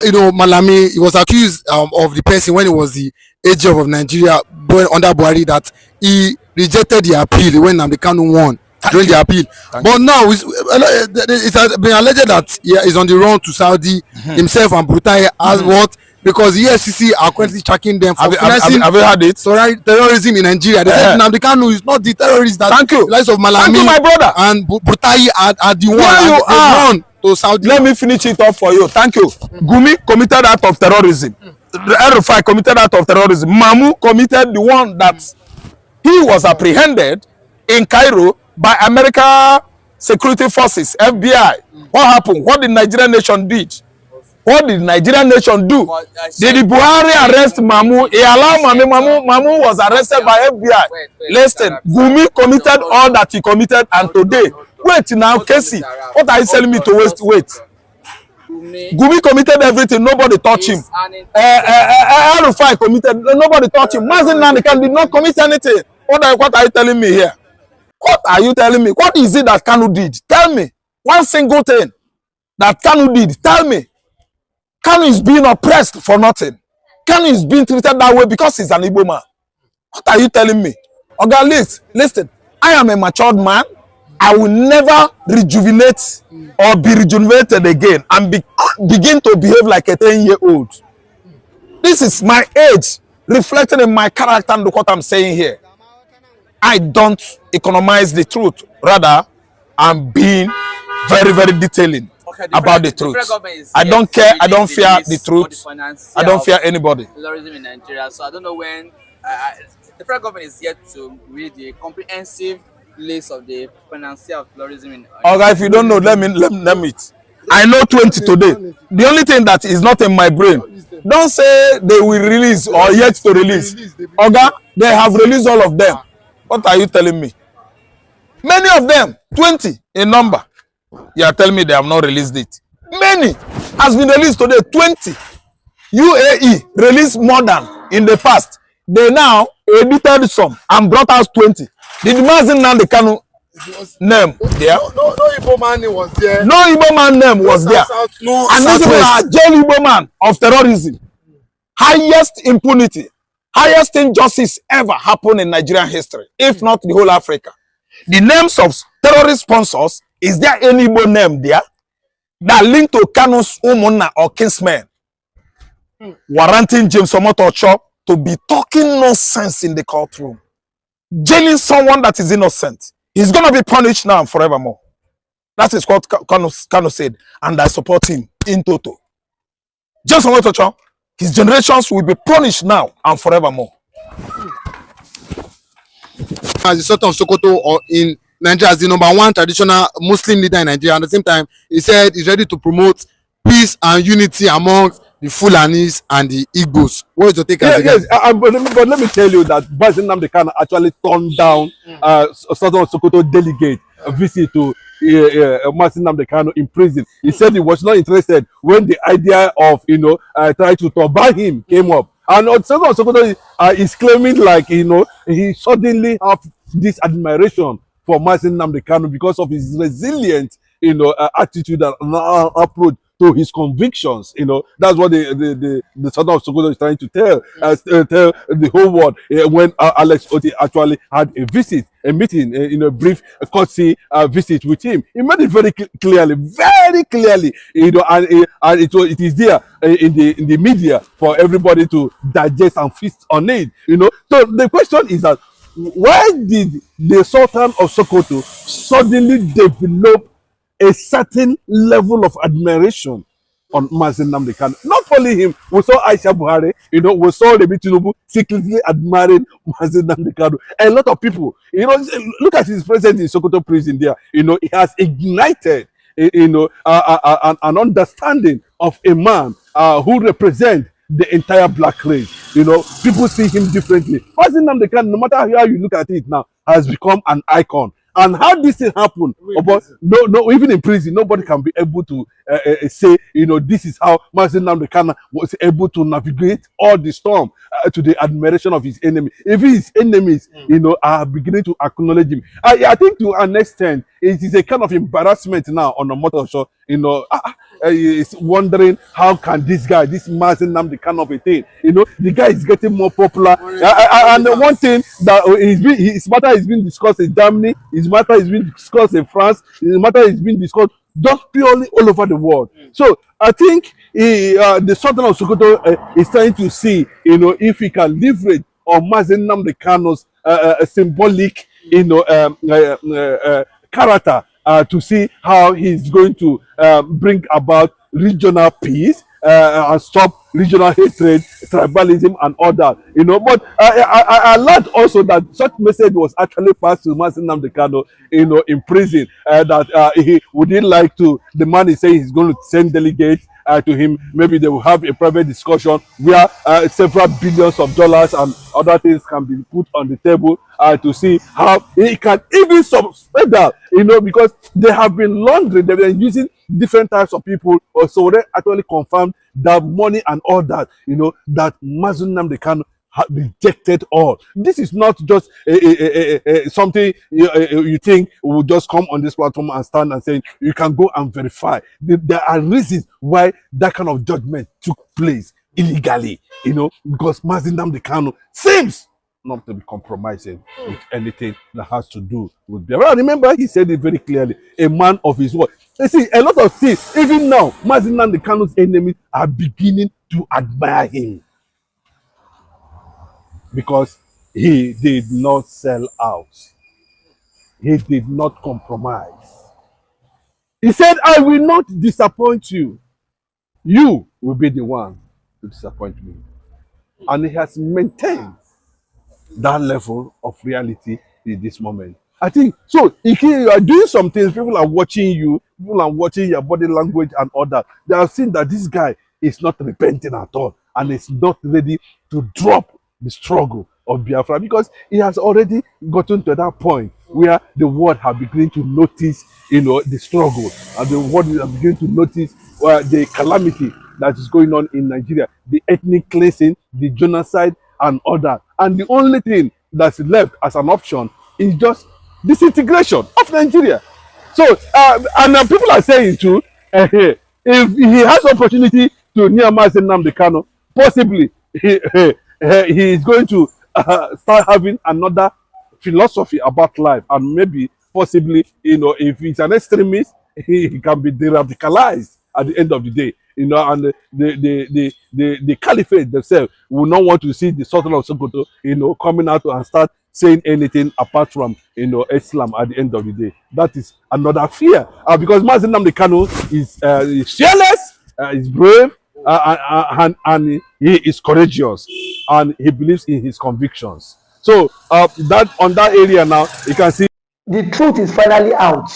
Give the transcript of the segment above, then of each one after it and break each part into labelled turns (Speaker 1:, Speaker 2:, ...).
Speaker 1: Malami, he was accused of the person when he was the Agf of Nigeria under Buhari, that he rejected the appeal when Nnamdi Kanu won during the appeal. But now it has been alleged that he is on the run to Saudi himself, and Brutai as what, because the EFCC are currently tracking them for financing
Speaker 2: have you heard it?
Speaker 1: terrorism in Nigeria. They said Nnamdi Kanu is not the terrorist that the likes of Malami
Speaker 2: my brother.
Speaker 1: and Brutai are the one to Saudi.
Speaker 2: Let me finish it off for you. Thank you. Gumi committed act of terrorism. The RFI committed act of terrorism. Mamu committed the one that he was apprehended in Cairo by American security forces, FBI. What happened? What did Nigerian nation did? What did Nigerian nation do? Did the Buhari arrest Mamu? He allowed Mamu was arrested by FBI. Listen, Gumi committed all that he committed, and today, wait now, Casey, what are you telling me to wait? Gumi committed everything, nobody touched him. Arufai committed, nobody touched him. Mazin Nanikan did not commit anything. What are you telling me here? What are you telling me? What is it that Kanu did? Tell me. One single thing that Kanu did. Tell me. Kanu is being oppressed for nothing. Kanu is being treated that way because he's an Igbo man. What are you telling me? Oga, listen. I am a matured man. I will never rejuvenate or be rejuvenated again and begin to behave like a 10-year-old. This is my age reflected in my character and what I'm saying here. I don't economize the truth. Rather, I'm being very, very detailing about the truth. I don't care. I don't fear the truth. I don't fear anybody.
Speaker 3: Terrorism in Nigeria. So I don't know when the federal government is yet to read the comprehensive list of the financier of terrorism in Nigeria.
Speaker 2: Okay, if you don't know, let me. I know 20 today. The only thing that is not in my brain, don't say they will release or yet to release. Okay, they have released all of them. What are you telling me? Many of them, 20 in number. You are telling me they have not released it. Many has been released today. 20. UAE released more than in the past. They now edited some and brought out 20. Did Mazin Nnamdi Kanu name there?
Speaker 1: No Igbo man was there.
Speaker 2: No Igbo man name was there. And this is a jail Igbo man of terrorism. Highest impunity, highest injustice ever happened in Nigerian history, if not the whole Africa. The names of terrorist sponsors, is there any Igbo name there that linked to Kanu's Umuna or kinsmen, warranting James Omotocho to be talking nonsense in the courtroom, jailing someone that is innocent? He's going to be punished now and forevermore. That is what Kanu said, and I support him in total. James Omotocho, his generations will be punished now and forevermore.
Speaker 1: As the Sultan of Sokoto or in Nigeria as the #1 traditional Muslim leader in Nigeria, at the same time, he said he's ready to promote peace and unity amongst the Fulanis and the Igbos. What is your take?
Speaker 4: Yes, but let me tell you that Nnamdi Kanu actually turned down Sultan of Sokoto delegate a visit to Nnamdi Kanu in prison. He said he was not interested when the idea of trying to turban him came up. And Sultan of Sokoto is claiming like he suddenly have this admiration for Nnamdi Kanu because of his resilient attitude and approach to his convictions. That's what the Sultan of Sokoto is trying to tell the whole world when Alex Oti actually had a meeting, a brief courtesy visit with him. He made it very clearly, and it is there in the media for everybody to digest and feast on it. So the question is that why did the Sultan of Sokoto suddenly develop a certain level of admiration on Nnamdi Kanu? Not only him, we saw Aisha Buhari, we saw Tinubu secretly admiring Nnamdi Kanu. A lot of people, look at his presence in Sokoto prison there. It has ignited, an understanding of a man who represents the entire black race. People see him differently. Nnamdi Kanu, no matter how you look at it now, has become an icon. And how this thing happened? No, even in prison, nobody can be able to say, this is how Nnamdi Kanu was able to navigate all the storm to the admiration of his enemy. Even his enemies, are beginning to acknowledge him. I think to an extent, it is a kind of embarrassment now on the motor show. is wondering how can this guy, this Mazi Nnamdi Kanu of a thing, the guy is getting more popular. And the one thing that his matter is being discussed in Germany, his matter is being discussed in France, his matter is being discussed just purely all over the world. So I think the Sultan of Sokoto is trying to see, if he can leverage on Mazi Nnamdi Kanu's symbolic, character to see how he's going to bring about regional peace and stop regional hatred, tribalism, and all that. But I learned also that such message was actually passed to Mazi Nnamdi Kanu, in prison. That he wouldn't like to. The man is saying he's going to send delegates to him. Maybe they will have a private discussion where several billions of dollars and other things can be put on the table to see how he can even suspend that, because they have been laundering, they've been using different types of people, so they actually confirmed that money and all that, that Mazi Nnamdi Kanu had rejected all. This is not just something you think will just come on this platform and stand and say you can go and verify. There are reasons why that kind of judgment took place illegally, because Mazi Nnamdi Kanu seems not to be compromising with anything that has to do with biafra. Remember, he said it very clearly, a man of his word. You see, a lot of things, even now, Mazi Nnamdi Kanu's enemies are beginning to admire him, because he did not sell out. He did not compromise. He said, I will not disappoint you. You will be the one to disappoint me. And he has maintained that level of reality in this moment. I think, so if you are doing some things, people are watching you, people are watching your body language and all that. They have seen that this guy is not repenting at all and is not ready to drop the struggle of Biafra, because he has already gotten to that point where the world have begun to notice, the struggle, and the world have begun to notice the calamity that is going on in Nigeria, the ethnic cleansing, the genocide, and all that. And the only thing that's left as an option is just disintegration of Nigeria. So, and people are saying too, if he has opportunity to near Mazi Nnamdi Kanu, possibly he is going to start having another philosophy about life, and maybe possibly, if he's an extremist, he can be de-radicalized at the end of the day, and the caliphate themselves will not want to see the Sultan of Sokoto, coming out and start saying anything apart from, Islam at the end of the day. That is another fear, because Mazi Nnamdi Kanu is fearless, is brave, and he is courageous, and he believes in his convictions. So that on that area now, you can see
Speaker 5: the truth is finally out.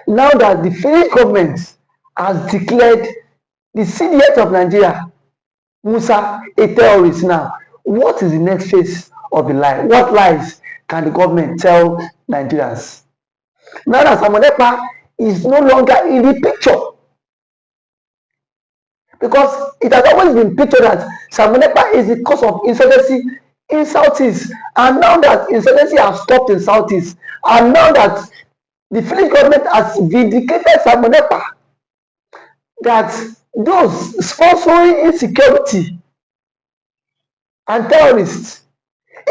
Speaker 5: Now that the Finnish government has declared the CDS of Nigeria, Musa, a terrorist now, what is the next phase of the lie? What lies can the government tell Nigerians? Now that Samonepa is no longer in the picture, because it has always been pictured that Samonepa is the cause of insurgency in Southeast, and now that insurgency has stopped in Southeast, and now that the Finnish government has vindicated Samonepa, that those sponsoring insecurity and terrorists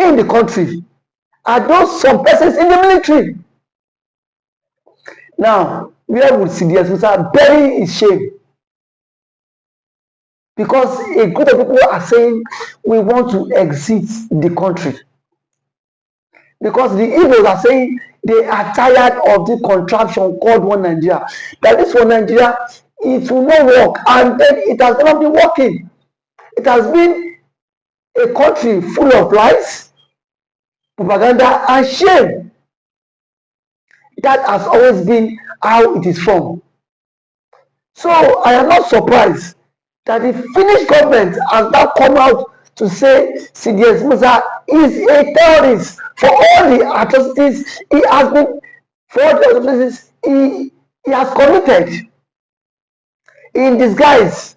Speaker 5: in the country are those some persons in the military. Now, where would CDS Musa bury his shame? Because a group of people are saying we want to exit the country. Because the Igbos are saying they are tired of the contraption called One Nigeria. That is for Nigeria, it will not work. And then it has not been working. It has been a country full of lies, propaganda, and shame. That has always been how it is from. So I am not surprised that the Finnish government has now come out to say CDS Musa is a terrorist for all the atrocities he has been, for all the atrocities he has committed, in disguise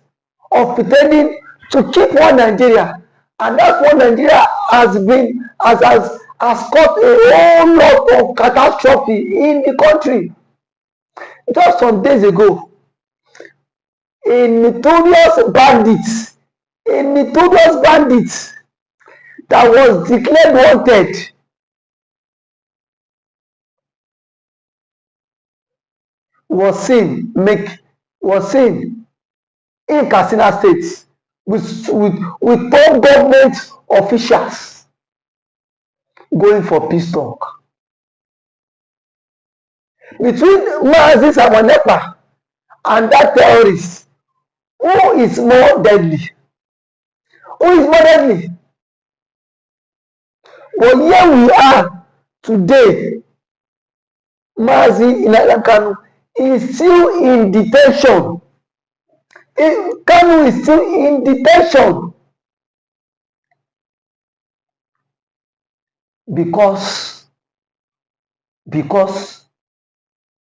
Speaker 5: of pretending to keep one Nigeria. And that one Nigeria has caused a whole lot of catastrophe in the country. Just some days ago, a notorious bandit that was declared wanted was seen in Katsina State with top government officials going for peace talk between Mazi Samanepa and that terrorist. Who is more deadly? But here we are today. Mazi Nnamdi Kanu is still in detention. Kanu is still in detention because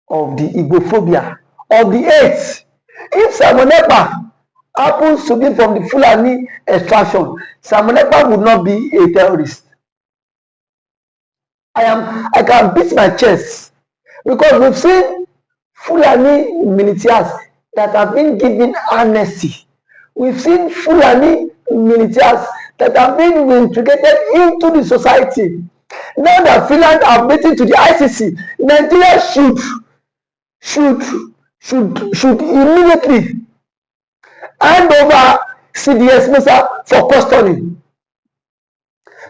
Speaker 5: of the Igbophobia, of the hate. If Samanepa happens to be from the Fulani extraction, Samanepa would not be a terrorist. I can beat my chest because we've seen Fulani militias that have been given amnesty. We've seen Fulani militias that have been integrated into the society. Now that Finland are waiting to the ICC, Nigeria should immediately hand over CDS Musa for custody,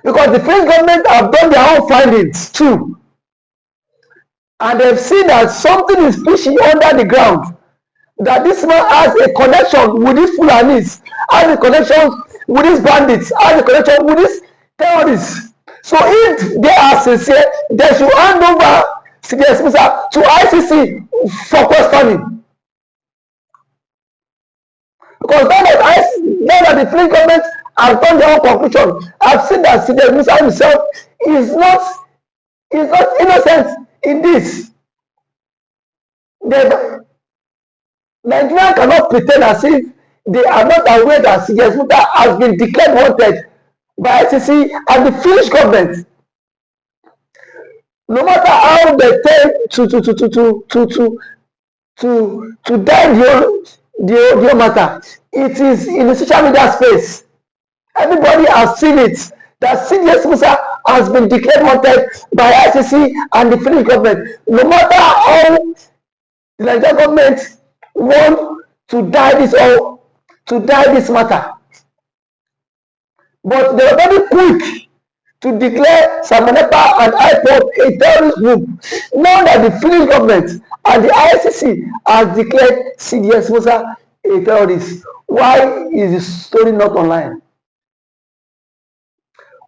Speaker 5: because the French government have done their own findings too, and they've seen that something is fishy under the ground, that this man has a connection with these Fulanis, has a connection with these bandits, has a connection with these terrorists. So if they are sincere, they should hand over CDS Musa to ICC for questioning. Because now that the French government have done their own conclusion, I've seen that CDS Musa himself is not innocent in this. Nigeria cannot pretend as if they are not aware that CDS Musa has been declared wanted by ICC and the Finnish government. No matter how they tend to die the matter, it is in the social media space. Everybody has seen it, that CDS Musa has been declared wanted by ICC and the Finnish government. No matter how the Nigerian government want to die this matter, but they are very quick to declare Samanepa and IPOB a terrorist group. Now that the Finnish government and the ICC has declared CDS Musa a terrorist, why is the story not online?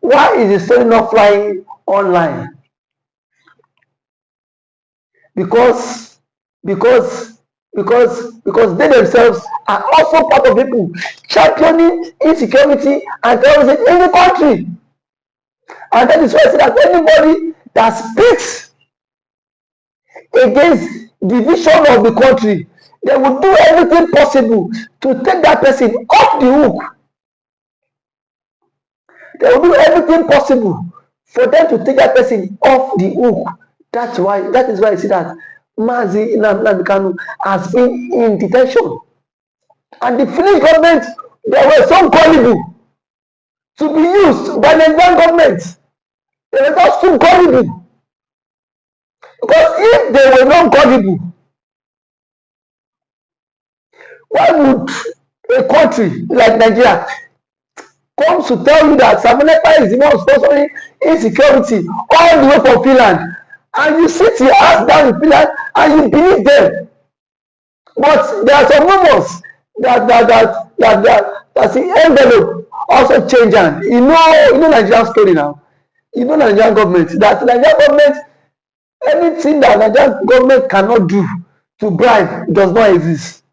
Speaker 5: Why is the story not flying online? Because they themselves are also part of people championing insecurity and terrorism in the country. And that is why I say that anybody that speaks against the vision of the country, they will do everything possible to take that person off the hook. They will do everything possible for them to take that person off the hook. That is why I see that Mazi Nnamdi Kanu has been in detention. And the Finnish government, they were so gullible to be used by the Nigerian government. They were just too gullible. Because if they were not gullible, why would a country like Nigeria come to tell you that Samanepa is the one sponsoring insecurity all the way from Finland, and you sit your ass down in Finland and you believe them? But there are some rumors that the envelope also change hand. You know Nigerian story now. You know Nigerian government, that Nigerian government, anything that Nigerian government cannot do to bribe does not exist.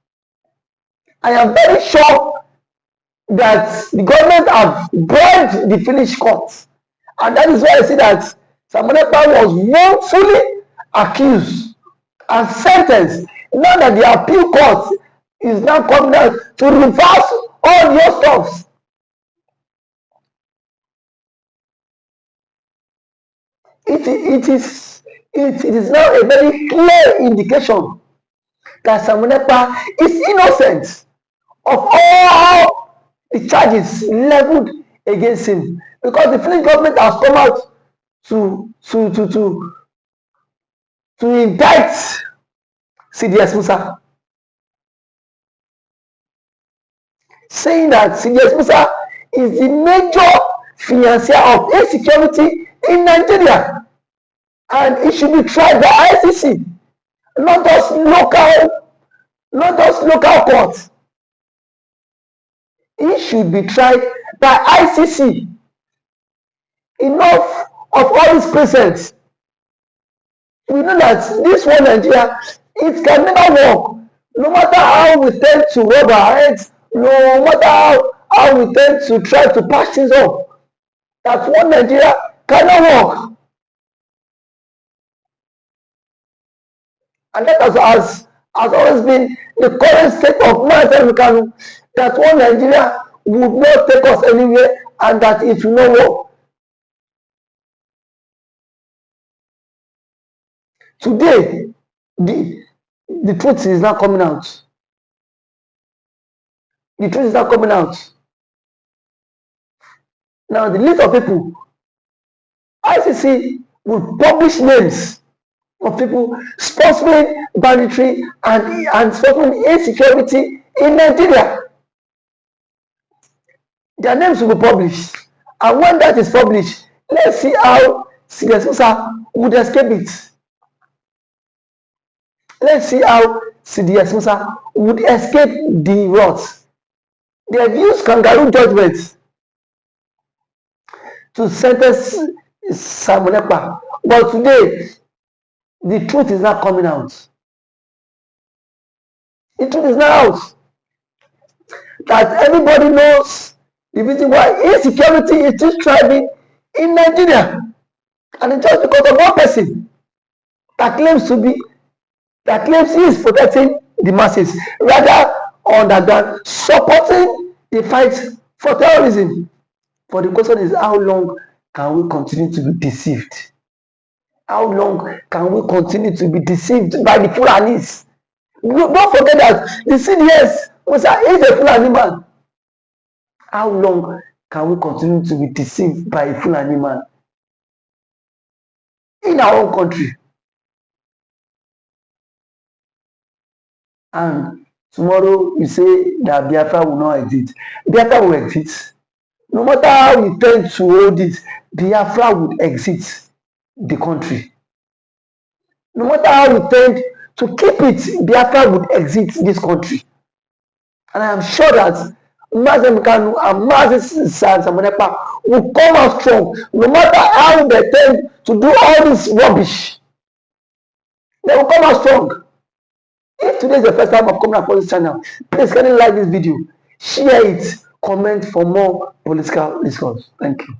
Speaker 5: I am very sure that the government have bribed the Finnish courts, and that is why I see that Samanepa was wrongfully accused and sentenced. Now that the appeal court is now coming out to reverse all your stuff. It is now a very clear indication that Samanepa is innocent. of all the charges leveled against him, because the Finnish government has come out to indict CDS Musa, saying that CDS Musa is the major financier of insecurity in Nigeria, and it should be tried by ICC, not just local courts. It should be tried by ICC. Enough of all these presents. We know that this one Nigeria, it can never work. No matter how we tend to rub our heads, no matter how we tend to try to patch things up, that one Nigeria cannot work. And that has always been the current state of Nnamdi Kanu, that one Nigeria would not take us anywhere and that it will not work. Today, the truth is not coming out. The truth is not coming out. Now, the list of people, ICC will publish names of people sponsoring banditry and sponsoring insecurity in Nigeria. Their names will be published. And when that is published, let's see how CDS Musa would escape it. Let's see how CDS Musa would escape the wrath. They have used kangaroo judgments to sentence Simon Ekpa. But today, the truth is not coming out. The truth is not out. That everybody knows the reason why insecurity is still thriving in Nigeria. And it's just because of one person that claims he is protecting the masses, rather underground, supporting the fight for terrorism. But the question is, how long can we continue to be deceived? How long can we continue to be deceived by the Fulanis? Don't forget that the CDS Musa is a Fulani man. How long can we continue to be deceived by a Fulani man in our own country? And tomorrow you say that Biafra will not exist. Biafra will exist. No matter how you tend to hold it, Biafra would exist the country. No matter how you tend to keep it, Biafra would exist this country. And I am sure that Nnamdi Kanu and Simon Ekpa will come out strong, no matter how they tend to do all this rubbish. They will come out strong. If today is the first time of coming across this channel, please kindly like this video, share it, comment for more political discourse. Thank you.